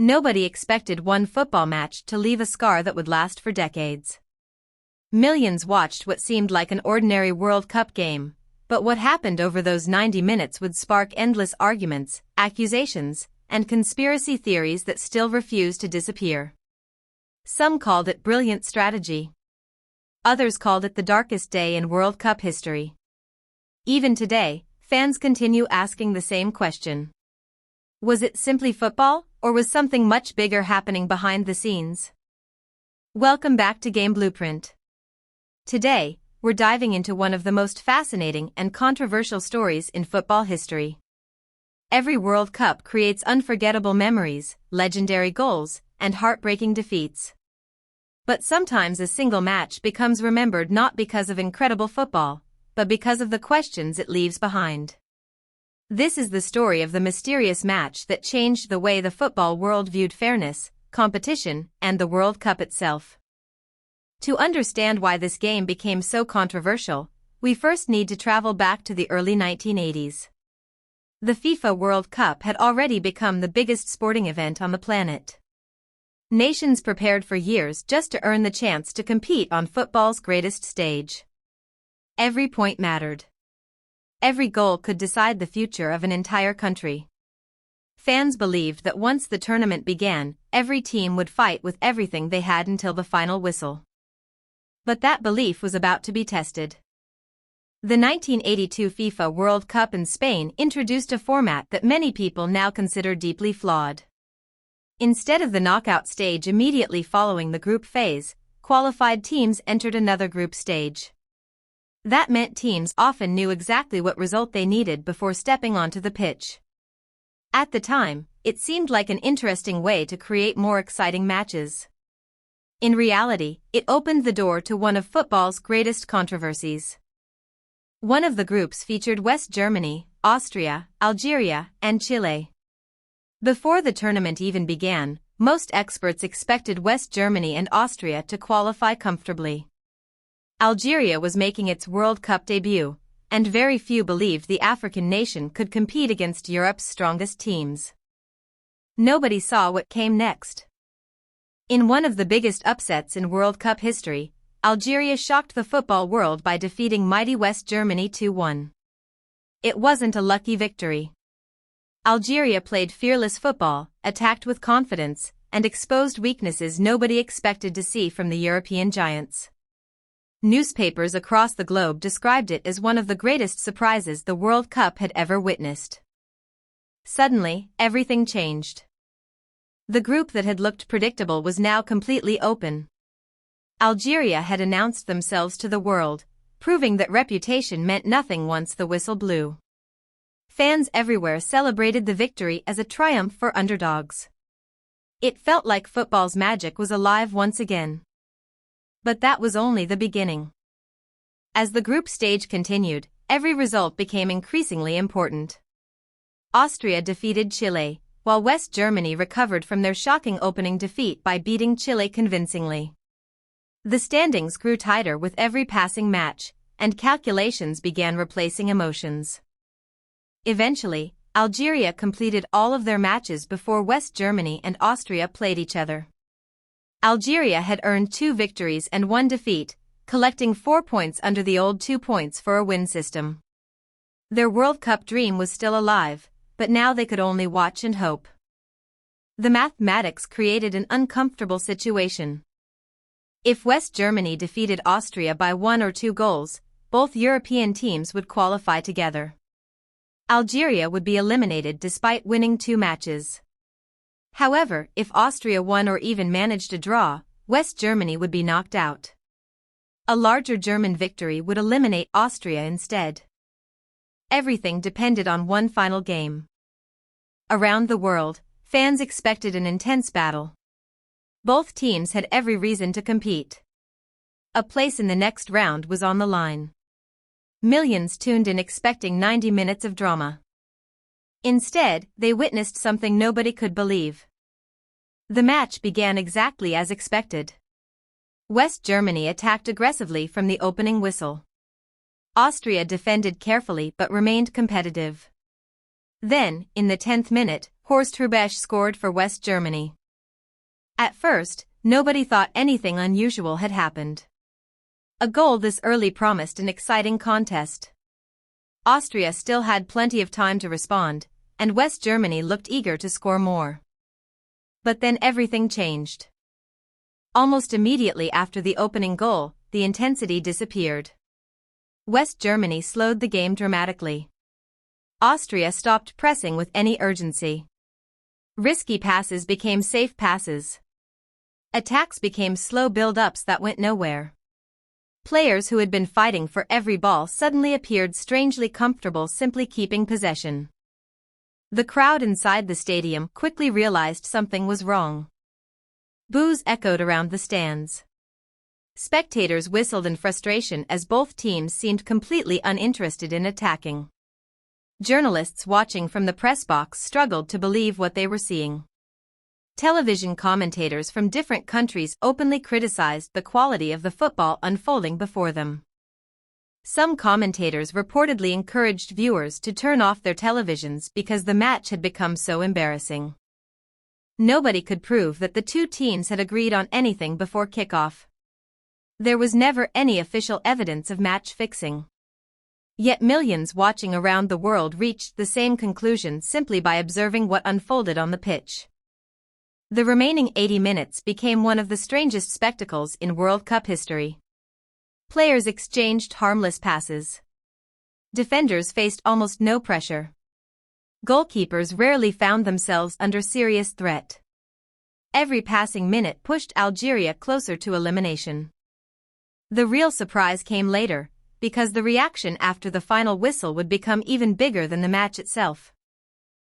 Nobody expected one football match to leave a scar that would last for decades. Millions watched what seemed like an ordinary World Cup game, but what happened over those 90 minutes would spark endless arguments, accusations, and conspiracy theories that still refuse to disappear. Some called it brilliant strategy. Others called it the darkest day in World Cup history. Even today, fans continue asking the same question. Was it simply football, or was something much bigger happening behind the scenes? Welcome back to GameBlueprint. Today, we're diving into one of the most fascinating and controversial stories in football history. Every World Cup creates unforgettable memories, legendary goals, and heartbreaking defeats. But sometimes a single match becomes remembered not because of incredible football, but because of the questions it leaves behind. This is the story of the mysterious match that changed the way the football world viewed fairness, competition, and the World Cup itself. To understand why this game became so controversial, we first need to travel back to the early 1980s. The FIFA World Cup had already become the biggest sporting event on the planet. Nations prepared for years just to earn the chance to compete on football's greatest stage. Every point mattered. Every goal could decide the future of an entire country. Fans believed that once the tournament began, every team would fight with everything they had until the final whistle. But that belief was about to be tested. The 1982 FIFA World Cup in Spain introduced a format that many people now consider deeply flawed. Instead of the knockout stage immediately following the group phase, qualified teams entered another group stage. That meant teams often knew exactly what result they needed before stepping onto the pitch. At the time, it seemed like an interesting way to create more exciting matches. In reality, it opened the door to one of football's greatest controversies. One of the groups featured West Germany, Austria, Algeria, and Chile. Before the tournament even began, most experts expected West Germany and Austria to qualify comfortably. Algeria was making its World Cup debut, and very few believed the African nation could compete against Europe's strongest teams. Nobody saw what came next. In one of the biggest upsets in World Cup history, Algeria shocked the football world by defeating mighty West Germany 2-1. It wasn't a lucky victory. Algeria played fearless football, attacked with confidence, and exposed weaknesses nobody expected to see from the European giants. Newspapers across the globe described it as one of the greatest surprises the World Cup had ever witnessed. Suddenly, everything changed. The group that had looked predictable was now completely open. Algeria had announced themselves to the world, proving that reputation meant nothing once the whistle blew. Fans everywhere celebrated the victory as a triumph for underdogs. It felt like football's magic was alive once again. But that was only the beginning. As the group stage continued, every result became increasingly important. Austria defeated Chile, while West Germany recovered from their shocking opening defeat by beating Chile convincingly. The standings grew tighter with every passing match, and calculations began replacing emotions. Eventually, Algeria completed all of their matches before West Germany and Austria played each other. Algeria had earned 2 victories and 1 defeat, collecting 4 points under the old 2 points for a win system. Their World Cup dream was still alive, but now they could only watch and hope. The mathematics created an uncomfortable situation. If West Germany defeated Austria by 1 or 2 goals, both European teams would qualify together. Algeria would be eliminated despite winning 2 matches. However, if Austria won or even managed a draw, West Germany would be knocked out. A larger German victory would eliminate Austria instead. Everything depended on one final game. Around the world, fans expected an intense battle. Both teams had every reason to compete. A place in the next round was on the line. Millions tuned in expecting 90 minutes of drama. Instead, they witnessed something nobody could believe. The match began exactly as expected. West Germany attacked aggressively from the opening whistle. Austria defended carefully but remained competitive. Then, in the 10th minute, Horst Hrubesch scored for West Germany. At first, nobody thought anything unusual had happened. A goal this early promised an exciting contest. Austria still had plenty of time to respond, and West Germany looked eager to score more. But then everything changed. Almost immediately after the opening goal, the intensity disappeared. West Germany slowed the game dramatically. Austria stopped pressing with any urgency. Risky passes became safe passes. Attacks became slow build-ups that went nowhere. Players who had been fighting for every ball suddenly appeared strangely comfortable simply keeping possession. The crowd inside the stadium quickly realized something was wrong. Boos echoed around the stands. Spectators whistled in frustration as both teams seemed completely uninterested in attacking. Journalists watching from the press box struggled to believe what they were seeing. Television commentators from different countries openly criticized the quality of the football unfolding before them. Some commentators reportedly encouraged viewers to turn off their televisions because the match had become so embarrassing. Nobody could prove that the two teams had agreed on anything before kickoff. There was never any official evidence of match fixing. Yet millions watching around the world reached the same conclusion simply by observing what unfolded on the pitch. The remaining 80 minutes became one of the strangest spectacles in World Cup history. Players exchanged harmless passes. Defenders faced almost no pressure. Goalkeepers rarely found themselves under serious threat. Every passing minute pushed Algeria closer to elimination. The real surprise came later, because the reaction after the final whistle would become even bigger than the match itself.